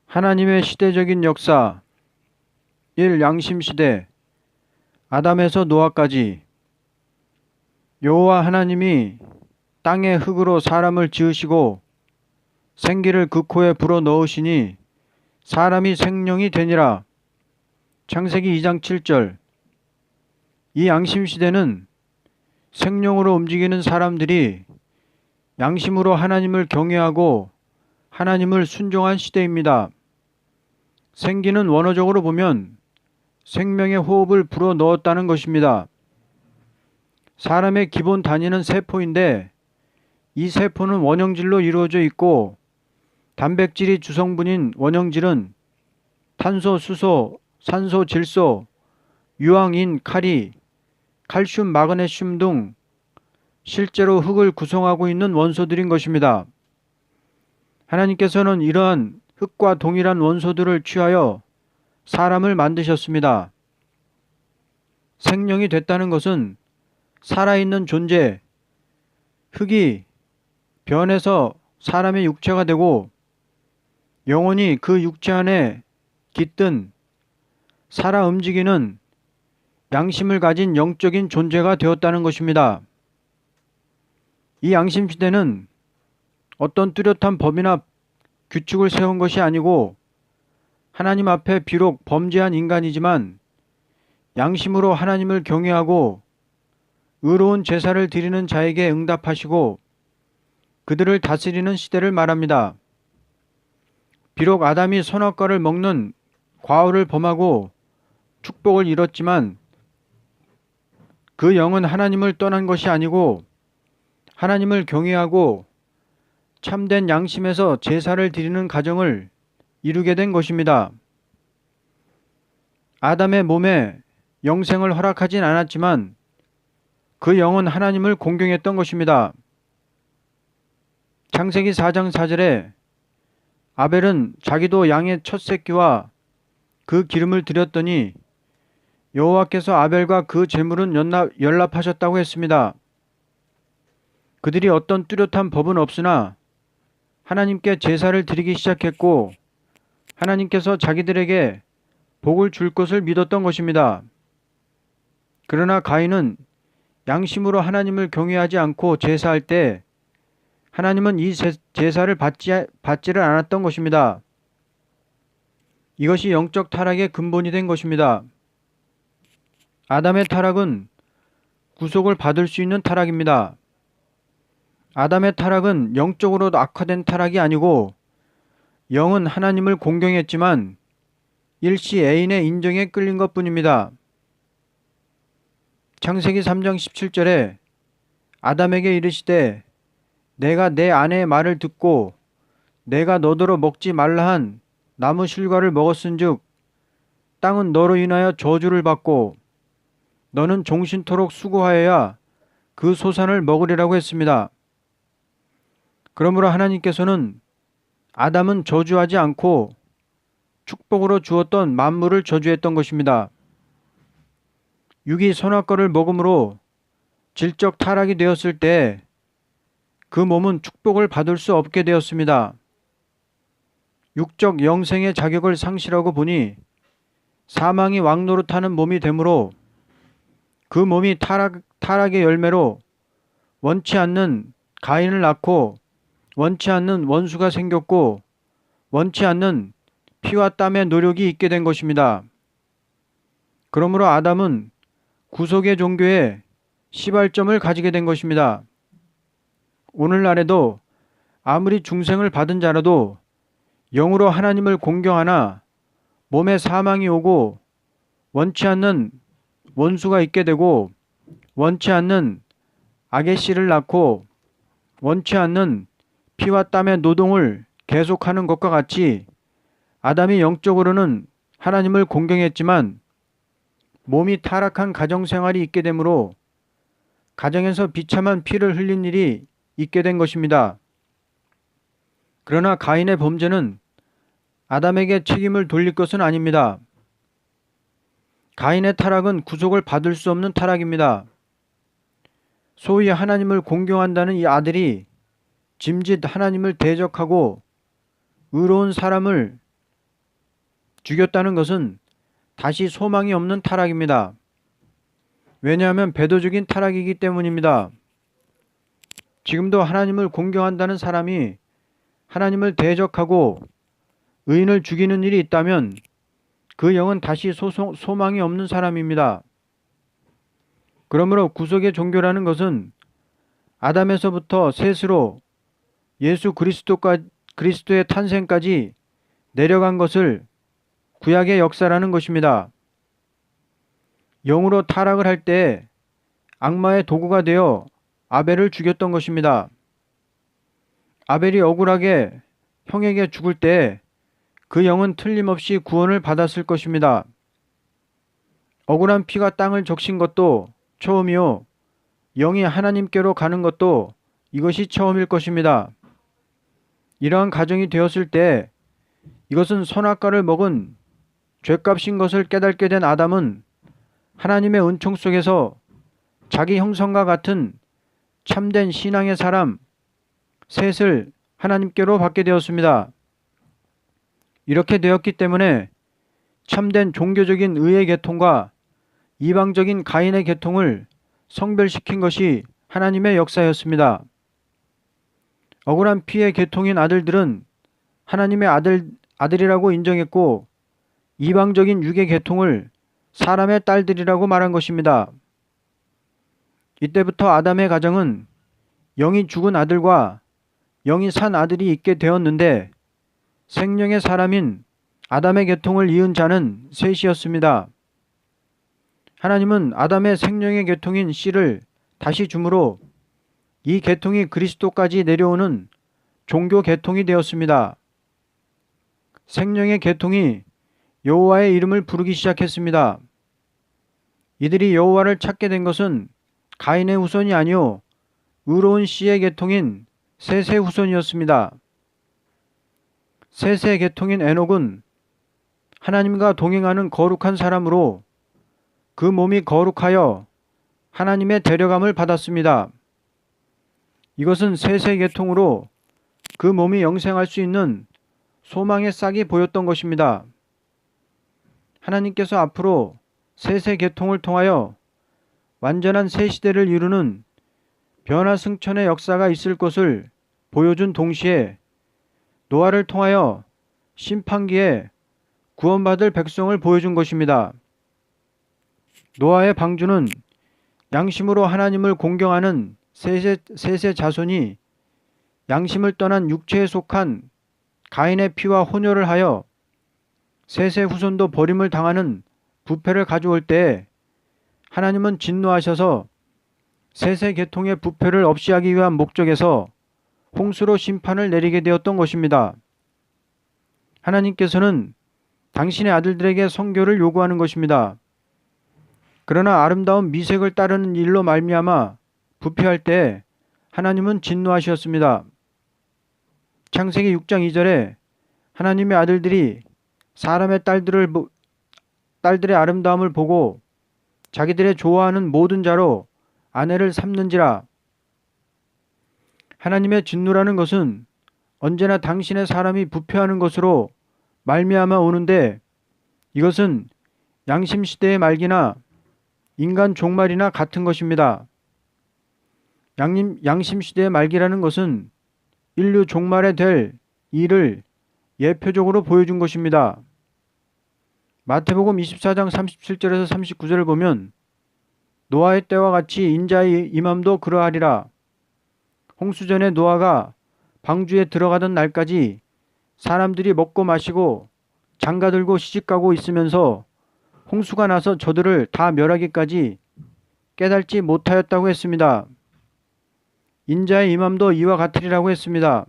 하나님의 시대적인 역사 1. 양심시대 아담에서 노아까지. 여호와 하나님이 땅의 흙으로 사람을 지으시고 생기를 그 코에 불어넣으시니 사람이 생령이 되니라. 창세기 2장 7절. 이 양심시대는 생령으로 움직이는 사람들이 양심으로 하나님을 경외하고 하나님을 순종한 시대입니다. 생기는 원어적으로 보면 생명의 호흡을 불어넣었다는 것입니다. 사람의 기본 단위는 세포인데 이 세포는 원형질로 이루어져 있고 단백질이 주성분인 원형질은 탄소, 수소, 산소, 질소, 유황인, 카리, 칼슘, 마그네슘 등 실제로 흙을 구성하고 있는 원소들인 것입니다. 하나님께서는 이러한 흙과 동일한 원소들을 취하여 사람을 만드셨습니다. 생령이 됐다는 것은 살아있는 존재, 흙이 변해서 사람의 육체가 되고 영혼이 그 육체 안에 깃든 살아 움직이는 양심을 가진 영적인 존재가 되었다는 것입니다. 이 양심시대는 어떤 뚜렷한 법이나 규칙을 세운 것이 아니고 하나님 앞에 비록 범죄한 인간이지만 양심으로 하나님을 경외하고 의로운 제사를 드리는 자에게 응답하시고 그들을 다스리는 시대를 말합니다. 비록 아담이 선악과를 먹는 과오를 범하고 축복을 잃었지만 그 영은 하나님을 떠난 것이 아니고 하나님을 경외하고 참된 양심에서 제사를 드리는 가정을 이루게 된 것입니다. 아담의 몸에 영생을 허락하진 않았지만 그 영은 하나님을 공경했던 것입니다. 창세기 4장 4절에 아벨은 자기도 양의 첫 새끼와 그 기름을 드렸더니 여호와께서 아벨과 그 제물은 연납하셨다고 했습니다. 그들이 어떤 뚜렷한 법은 없으나 하나님께 제사를 드리기 시작했고 하나님께서 자기들에게 복을 줄 것을 믿었던 것입니다. 그러나 가인은 양심으로 하나님을 경외하지 않고 제사할 때 하나님은 이 제사를 받지를 않았던 것입니다. 이것이 영적 타락의 근본이 된 것입니다. 아담의 타락은 구속을 받을 수 있는 타락입니다. 아담의 타락은 영적으로 악화된 타락이 아니고 영은 하나님을 공경했지만 일시 애인의 인정에 끌린 것뿐입니다. 창세기 3장 17절에 아담에게 이르시되 내가 내 아내의 말을 듣고 내가 너더러 먹지 말라 한 나무 실과를 먹었은즉 땅은 너로 인하여 저주를 받고 너는 종신토록 수고하여야 그 소산을 먹으리라고 했습니다. 그러므로 하나님께서는 아담은 저주하지 않고 축복으로 주었던 만물을 저주했던 것입니다. 육이 선악과를 먹음으로 질적 타락이 되었을 때 그 몸은 축복을 받을 수 없게 되었습니다. 육적 영생의 자격을 상실하고 보니 사망이 왕노릇하는 몸이 되므로 그 몸이 타락의 열매로 원치 않는 가인을 낳고 원치 않는 원수가 생겼고 원치 않는 피와 땀의 노력이 있게 된 것입니다. 그러므로 아담은 구속의 종교에 시발점을 가지게 된 것입니다. 오늘날에도 아무리 중생을 받은 자라도 영으로 하나님을 공경하나 몸에 사망이 오고 원치 않는 원수가 있게 되고 원치 않는 악의 씨를 낳고 원치 않는 피와 땀의 노동을 계속하는 것과 같이 아담이 영적으로는 하나님을 공경했지만 몸이 타락한 가정생활이 있게 되므로 가정에서 비참한 피를 흘린 일이 있게 된 것입니다. 그러나 가인의 범죄는 아담에게 책임을 돌릴 것은 아닙니다. 가인의 타락은 구속을 받을 수 없는 타락입니다. 소위 하나님을 공경한다는 이 아들이 짐짓 하나님을 대적하고 의로운 사람을 죽였다는 것은 다시 소망이 없는 타락입니다. 왜냐하면 배도적인 타락이기 때문입니다. 지금도 하나님을 공경한다는 사람이 하나님을 대적하고 의인을 죽이는 일이 있다면 그 영은 다시 소망이 없는 사람입니다. 그러므로 구속의 종교라는 것은 아담에서부터 셋으로 예수 그리스도의 탄생까지 내려간 것을 구약의 역사라는 것입니다. 영으로 타락을 할 때 악마의 도구가 되어 아벨을 죽였던 것입니다. 아벨이 억울하게 형에게 죽을 때 그 영은 틀림없이 구원을 받았을 것입니다. 억울한 피가 땅을 적신 것도 처음이요, 영이 하나님께로 가는 것도 이것이 처음일 것입니다. 이러한 가정이 되었을 때 이것은 선악과를 먹은 죄값인 것을 깨닫게 된 아담은 하나님의 은총 속에서 자기 형상과 같은 참된 신앙의 사람 셋을 하나님께로 받게 되었습니다. 이렇게 되었기 때문에 참된 종교적인 의의 계통과 이방적인 가인의 계통을 성별시킨 것이 하나님의 역사였습니다. 억울한 피의 계통인 아들들은 하나님의 아들이라고 인정했고 이방적인 육의 계통을 사람의 딸들이라고 말한 것입니다. 이때부터 아담의 가정은 영이 죽은 아들과 영이 산 아들이 있게 되었는데 생명의 사람인 아담의 계통을 이은 자는 셋이었습니다. 하나님은 아담의 생명의 계통인 씨를 다시 주므로 이 계통이 그리스도까지 내려오는 종교 계통이 되었습니다. 생명의 계통이 여호와의 이름을 부르기 시작했습니다. 이들이 여호와를 찾게 된 것은 가인의 후손이 아니요 의로운 씨의 계통인 셋의 후손이었습니다. 셋의 계통인 에녹은 하나님과 동행하는 거룩한 사람으로 그 몸이 거룩하여 하나님의 데려감을 받았습니다. 이것은 셋의 계통으로 그 몸이 영생할 수 있는 소망의 싹이 보였던 것입니다. 하나님께서 앞으로 셋의 계통을 통하여 완전한 새 시대를 이루는 변화승천의 역사가 있을 것을 보여준 동시에 노아를 통하여 심판기에 구원받을 백성을 보여준 것입니다. 노아의 방주는 양심으로 하나님을 공경하는 셋의 자손이 양심을 떠난 육체에 속한 가인의 피와 혼혈을 하여 셋의 후손도 버림을 당하는 부패를 가져올 때 하나님은 진노하셔서 셋의 계통의 부패를 없이 하기 위한 목적에서 홍수로 심판을 내리게 되었던 것입니다. 하나님께서는 당신의 아들들에게 성교를 요구하는 것입니다. 그러나 아름다운 미색을 따르는 일로 말미암아 부패할 때 하나님은 진노하셨습니다. 창세기 6장 2절에 하나님의 아들들이 사람의 딸들의 아름다움을 보고 자기들의 좋아하는 모든 자로 아내를 삼는지라. 하나님의 진노라는 것은 언제나 당신의 사람이 부패하는 것으로 말미암아 오는데 이것은 양심시대의 말기나 인간 종말이나 같은 것입니다. 양심시대의 말기라는 것은 인류 종말에 될 일을 예표적으로 보여준 것입니다. 마태복음 24장 37절에서 39절을 보면 노아의 때와 같이 인자의 임함도 그러하리라. 홍수전에 노아가 방주에 들어가던 날까지 사람들이 먹고 마시고 장가들고 시집가고 있으면서 홍수가 나서 저들을 다 멸하기까지 깨달지 못하였다고 했습니다. 인자의 임함도 이와 같으리라고 했습니다.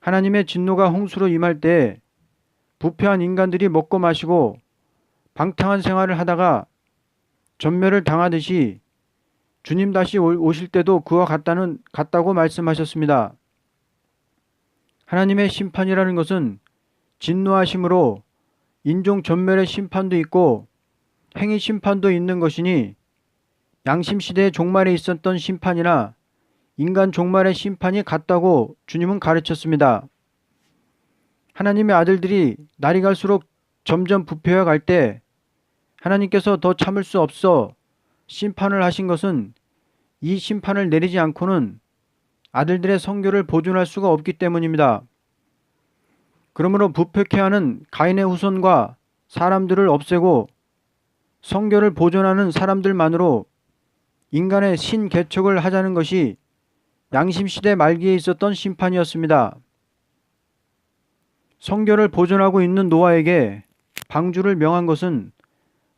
하나님의 진노가 홍수로 임할 때 부패한 인간들이 먹고 마시고 방탕한 생활을 하다가 전멸을 당하듯이 주님 다시 오실 때도 그와 같다고 말씀하셨습니다. 하나님의 심판이라는 것은 진노하심으로 인종 전멸의 심판도 있고 행위 심판도 있는 것이니 양심시대의 종말에 있었던 심판이나 인간 종말의 심판이 같다고 주님은 가르쳤습니다. 하나님의 아들들이 날이 갈수록 점점 부패해 갈 때 하나님께서 더 참을 수 없어 심판을 하신 것은 이 심판을 내리지 않고는 아들들의 성교를 보존할 수가 없기 때문입니다. 그러므로 부패케 하는 가인의 후손과 사람들을 없애고 성교를 보존하는 사람들만으로 인간의 신개척을 하자는 것이 양심시대 말기에 있었던 심판이었습니다. 성교를 보존하고 있는 노아에게 방주를 명한 것은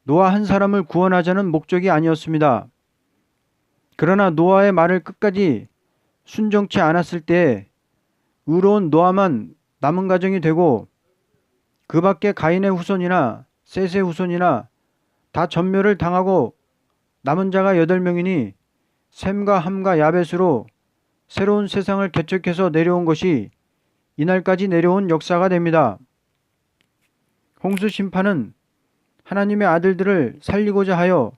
노아 한 사람을 구원하자는 목적이 아니었습니다. 그러나 노아의 말을 끝까지 순종치 않았을 때 의로운 노아만 남은 가정이 되고 그 밖에 가인의 후손이나 셋의 후손이나 다 전멸을 당하고 남은 자가 8명이니 셈과 함과 야벳으로 새로운 세상을 개척해서 내려온 것이 이날까지 내려온 역사가 됩니다. 홍수 심판은 하나님의 아들들을 살리고자 하여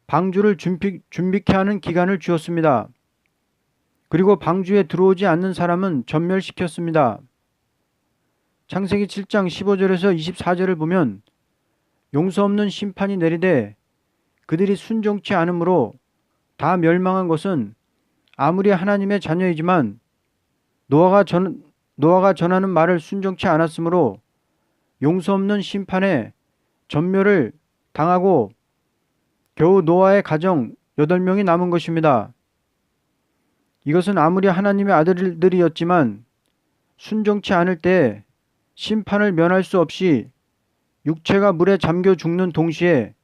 방주를 준비케 하는 기간을 주었습니다. 그리고 방주에 들어오지 않는 사람은 전멸시켰습니다. 창세기 7장 15절에서 24절을 보면 용서 없는 심판이 내리되 그들이 순종치 않으므로 다 멸망한 것은 아무리 하나님의 자녀이지만 노아가 전하는 말을 순종치 않았으므로 용서 없는 심판에 전멸을 당하고 겨우 노아의 가정 8명이 남은 것입니다. 이것은 아무리 하나님의 아들들이었지만 순종치 않을 때 심판을 면할 수 없이 육체가 물에 잠겨 죽는 동시에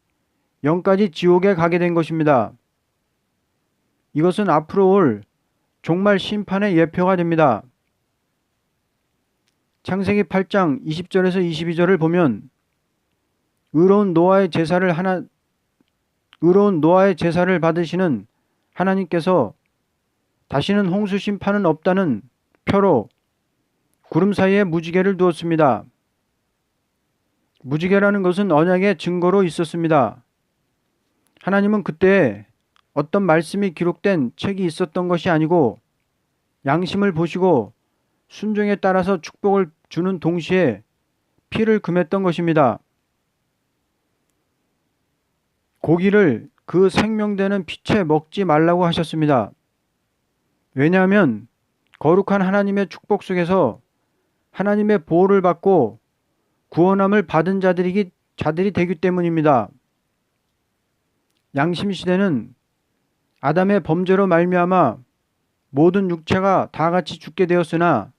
영까지 지옥에 가게 된 것입니다. 이것은 앞으로 올 종말 심판의 예표가 됩니다. 창세기 8장 20절에서 22절을 보면 의로운 노아의 제사를 받으시는 하나님께서 다시는 홍수 심판은 없다는 표로 구름 사이에 무지개를 두었습니다. 무지개라는 것은 언약의 증거로 있었습니다. 하나님은 그때 어떤 말씀이 기록된 책이 있었던 것이 아니고 양심을 보시고 순종에 따라서 축복을 주는 동시에 피를 금했던 것입니다. 고기를 그 생명되는 피채 먹지 말라고 하셨습니다. 왜냐하면 거룩한 하나님의 축복 속에서 하나님의 보호를 받고 구원함을 받은 자들이 되기 때문입니다. 양심 시대는 아담의 범죄로 말미암아 모든 육체가 다 같이 죽게 되었으나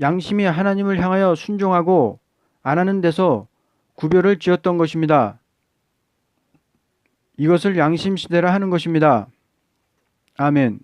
양심이 하나님을 향하여 순종하고 안 하는 데서 구별을 지었던 것입니다. 이것을 양심 시대라 하는 것입니다. 아멘.